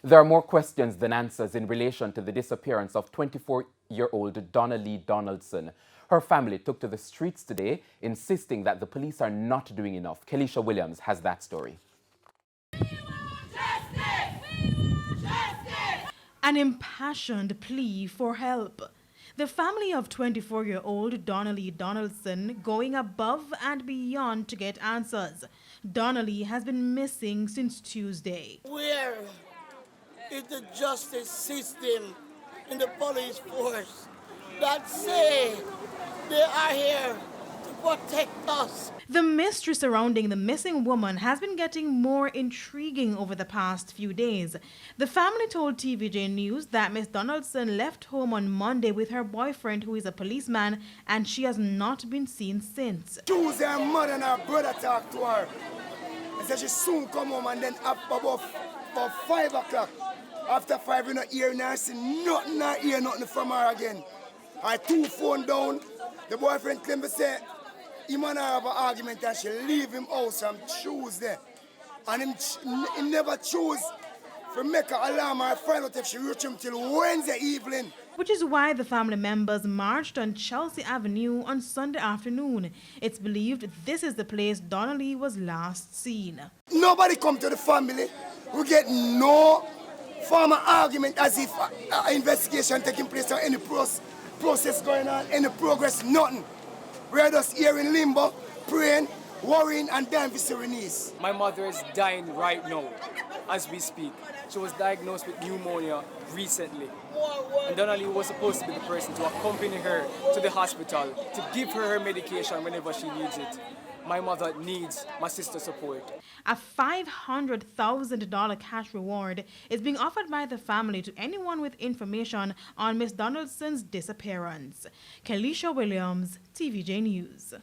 There are more questions than answers in relation to the disappearance of 24-year-old Donna-Lee Donaldson. Her family took to the streets today, insisting that the police are not doing enough. Kelisha Williams has that story. An impassioned plea for help. The family of 24-year-old Donna-Lee Donaldson going above and beyond to get answers. Donna-Lee has been missing since Tuesday. Where is the justice system in the police force that say they are here to protect us? The mystery surrounding the missing woman has been getting more intriguing over the past few days. The family told TVJ News that Miss Donaldson left home on Monday with her boyfriend, who is a policeman, and she has not been seen since. Tuesday, her mother and her brother talked to her. They said she soon come home, and then about 5 o'clock, after 5, you know, hear and see nothing, not hear nothing from her again. Her 2 phone down, the boyfriend claimed to say, him and her have an argument and she leave him house from Tuesday. And he never choose to make an alarm or find out if she reach him till Wednesday evening. Which is why the family members marched on Chelsea Avenue on Sunday afternoon. It's believed this is the place Donna-Lee was last seen. Nobody come to the family. We get no formal argument as if an investigation taking place or any process going on, any progress, nothing. We're just here in limbo, praying, worrying, and dying for Surinese. My mother is dying right now, as we speak. She was diagnosed with pneumonia recently. And Donna-Lee was supposed to be the person to accompany her to the hospital, to give her her medication whenever she needs it. My mother needs my sister's support. A $500,000 cash reward is being offered by the family to anyone with information on Miss Donaldson's disappearance. Kelisha Williams, TVJ News.